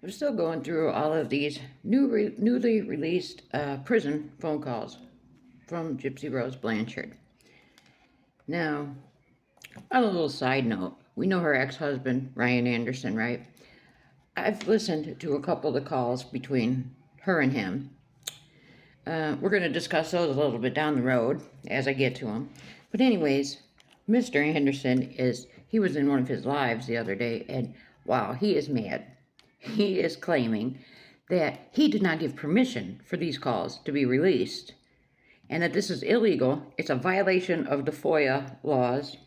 I'm still going through all of these newly released prison phone calls from Gypsy Rose Blanchard. Now, on a little side note, we know her ex-husband, Ryan Anderson, right? I've listened to a couple of the calls between her and him. We're going to discuss those a little bit down the road as I get to them. But anyways, Mr. Anderson he was in one of his lives the other day, and wow, he is mad. He is claiming that he did not give permission for these calls to be released and that this is illegal. It's a violation of the FOIA laws,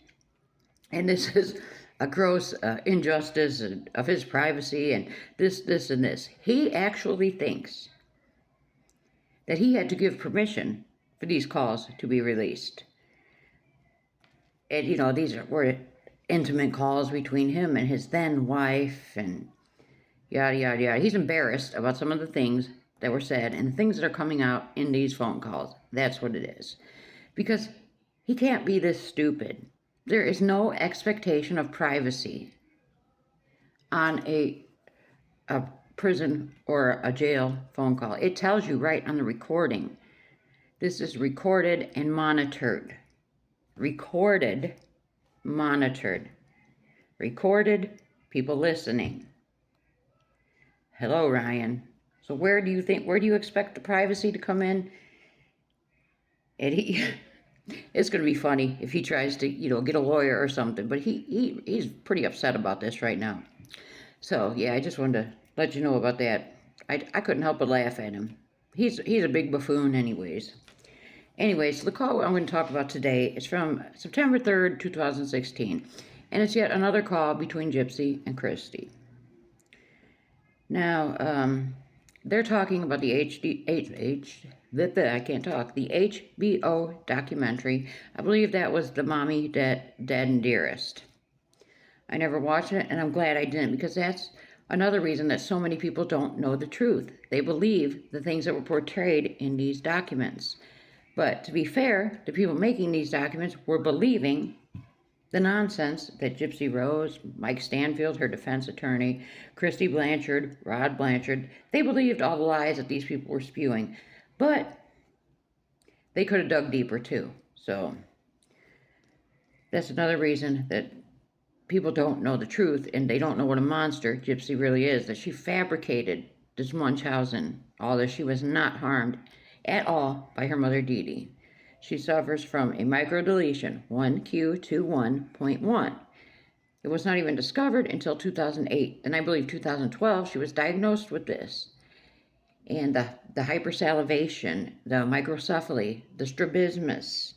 and this is a gross injustice of his privacy and this, and this. He actually thinks that he had to give permission for these calls to be released. And, these were intimate calls between him and his then wife and yada, yada, yada. He's embarrassed about some of the things that were said and the things that are coming out in these phone calls. That's what it is. Because he can't be this stupid. There is no expectation of privacy on a prison or a jail phone call. It tells you right on the recording. This is recorded and monitored. Recorded, monitored. Recorded, people listening. Hello, Ryan. So where do you expect the privacy to come in? And it's going to be funny if he tries to, get a lawyer or something, but he's pretty upset about this right now. So, yeah, I just wanted to let you know about that. I couldn't help but laugh at him. He's a big buffoon anyways. Anyways, the call I'm going to talk about today is from September 3rd, 2016, and it's yet another call between Gypsy and Christy. Now, they're talking about the the HBO documentary. I believe that was The Mommy, Dead and Dearest. I never watched it, and I'm glad I didn't, because that's another reason that so many people don't know the truth. They believe the things that were portrayed in these documents. But to be fair, the people making these documents were believing the nonsense that Gypsy Rose, Mike Stanfield, her defense attorney, Christy Blanchard, Rod Blanchard, they believed all the lies that these people were spewing. But they could have dug deeper too. So that's another reason that people don't know the truth, and they don't know what a monster Gypsy really is, that she fabricated this Munchausen, although she was not harmed at all by her mother Deedee. She suffers from a microdeletion, 1q21.1. It was not even discovered until 2008, and I believe 2012 she was diagnosed with this. And the hypersalivation, the microcephaly, the strabismus,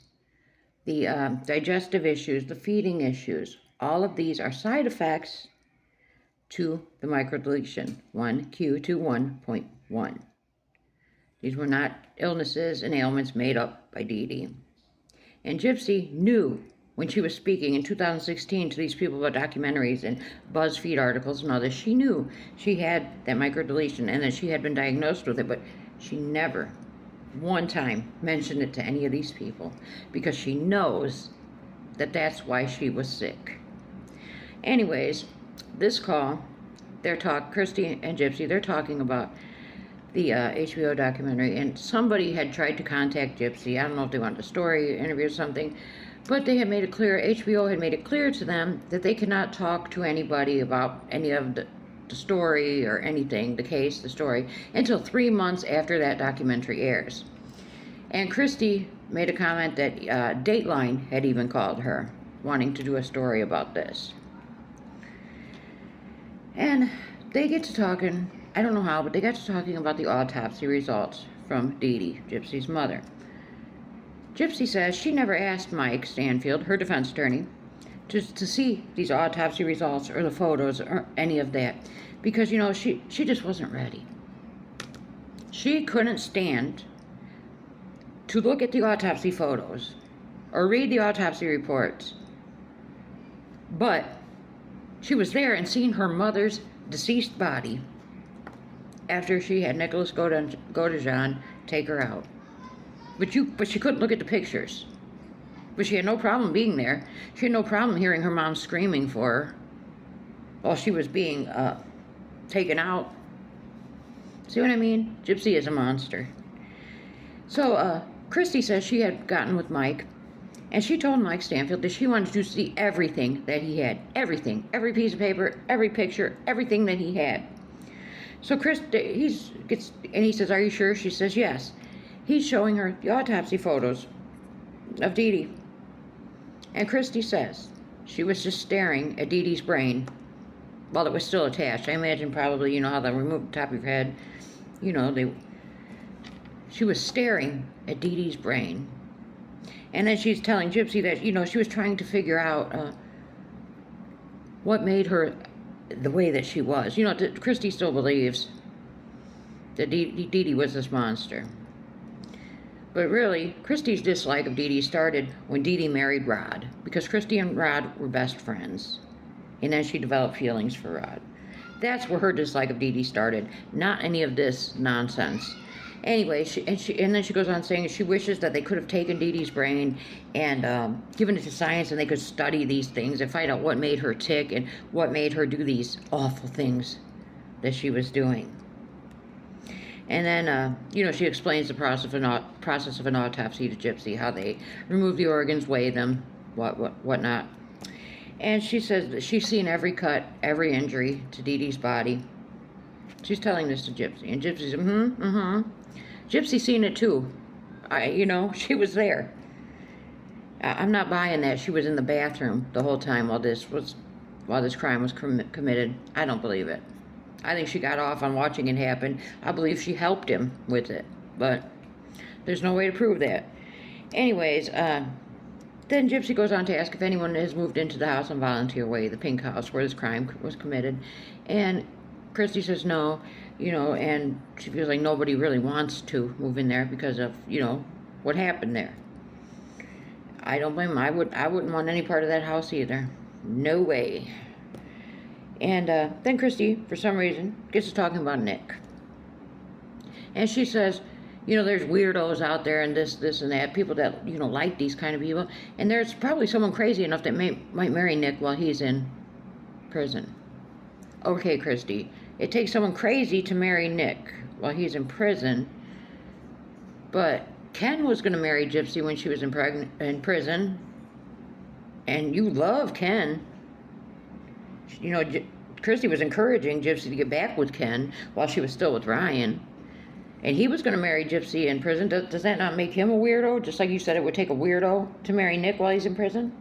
the digestive issues, the feeding issues, all of these are side effects to the microdeletion, 1q21.1. These were not illnesses and ailments made up by Deedee. And Gypsy knew when she was speaking in 2016 to these people about documentaries and BuzzFeed articles and all this, she knew she had that microdeletion and that she had been diagnosed with it, but she never one time mentioned it to any of these people because she knows that that's why she was sick. Anyways, this call, Christy and Gypsy, they're talking about the HBO documentary, and somebody had tried to contact Gypsy. I don't know if they wanted a story interview or something, but they had made it clear, HBO had made it clear to them that they cannot talk to anybody about any of the story or anything, the case, the story, until 3 months after that documentary airs. And Christy made a comment that Dateline had even called her, wanting to do a story about this. And they get to talking, I don't know how, but they got to talking about the autopsy results from Deedee, Gypsy's mother. Gypsy says she never asked Mike Stanfield, her defense attorney, to see these autopsy results or the photos or any of that, because, she just wasn't ready. She couldn't stand to look at the autopsy photos or read the autopsy reports, but she was there and seen her mother's deceased body after she had Nicholas Godejohn take her out. But she couldn't look at the pictures. But she had no problem being there. She had no problem hearing her mom screaming for her while she was being taken out See what I mean? Gypsy is a monster. So, Christy says she had gotten with Mike, and she told Mike Stanfield that she wanted to see everything that he had. Everything. Every piece of paper, every picture, everything that he had. So he says, "Are you sure?" She says, "Yes." He's showing her the autopsy photos of Deedee. And Christy says she was just staring at Deedee's brain while it was still attached. I imagine probably, you know how they remove the top of your head. You know, she was staring at Deedee's brain. And then she's telling Gypsy that, you know, she was trying to figure out what made her the way that she was. You know, Christy still believes that Deedee was this monster. But really, Christy's dislike of Deedee started when Deedee married Rod, because Christy and Rod were best friends. And then she developed feelings for Rod. That's where her dislike of Deedee started, not any of this nonsense. Anyway, and then she goes on saying she wishes that they could have taken Deedee's brain and given it to science, and they could study these things and find out what made her tick and what made her do these awful things that she was doing. And then, you know, she explains the process of an autopsy to Gypsy, how they remove the organs, weigh them, whatnot. And she says that she's seen every cut, every injury to Deedee's body. She's telling this to Gypsy, and Gypsy's, Gypsy's seen it too. You know, she was there. I'm not buying that she was in the bathroom the whole time while this crime was committed. I don't believe it. I think she got off on watching it happen. I believe she helped him with it, but there's no way to prove that. Anyways, then Gypsy goes on to ask if anyone has moved into the house on Volunteer Way, the pink house where this crime was committed, and Christy says no, you know, and she feels like nobody really wants to move in there because of, you know, what happened there. I don't blame them. I wouldn't want any part of that house either. No way. And then Christy, for some reason, gets to talking about Nick. And she says, you know, there's weirdos out there and this and that, people that, you know, like these kind of people. And there's probably someone crazy enough that might marry Nick while he's in prison. Okay, Christy, it takes someone crazy to marry Nick while he's in prison. But Ken was going to marry Gypsy when she was in prison. And you love Ken. You know, Christy was encouraging Gypsy to get back with Ken while she was still with Ryan. And he was going to marry Gypsy in prison. Does that not make him a weirdo? Just like you said it would take a weirdo to marry Nick while he's in prison?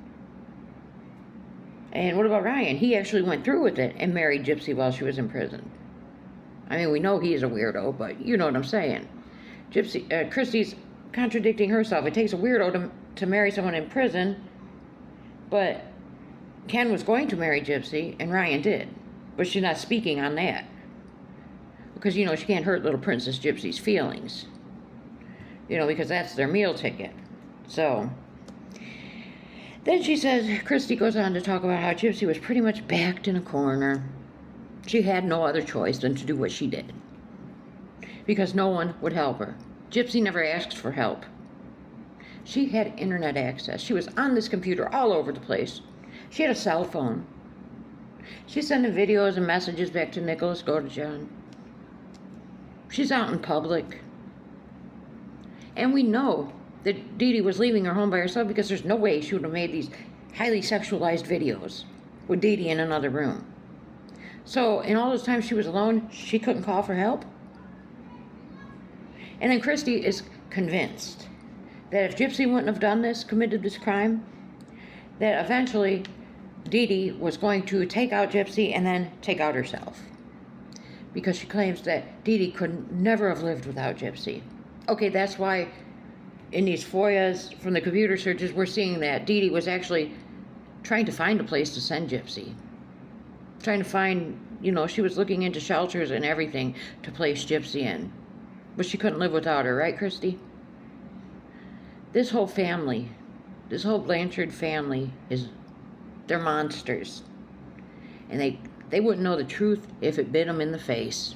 And what about Ryan? He actually went through with it and married Gypsy while she was in prison. I mean, we know he is a weirdo, but you know what I'm saying. Christy's contradicting herself. It takes a weirdo to marry someone in prison, but Ken was going to marry Gypsy, and Ryan did. But she's not speaking on that. Because, you know, she can't hurt little Princess Gypsy's feelings. You know, because that's their meal ticket. So, then she says, Christy goes on to talk about how Gypsy was pretty much backed in a corner. She had no other choice than to do what she did. Because no one would help her. Gypsy never asked for help. She had internet access. She was on this computer all over the place. She had a cell phone. She's sending videos and messages back to Nicholas Godejohn. She's out in public. And we know that Deedee was leaving her home by herself because there's no way she would have made these highly sexualized videos with Deedee in another room. So, in all those times she was alone, she couldn't call for help. And then Christy is convinced that if Gypsy wouldn't have done this, committed this crime, that eventually Deedee was going to take out Gypsy and then take out herself. Because she claims that Deedee could never have lived without Gypsy. Okay, that's why in these FOIAs from the computer searches, we're seeing that Deedee was actually trying to find a place to send Gypsy. Trying to find, you know, she was looking into shelters and everything to place Gypsy in. But she couldn't live without her, right, Christy? This whole family, this whole Blanchard family, they're monsters. And they wouldn't know the truth if it bit them in the face.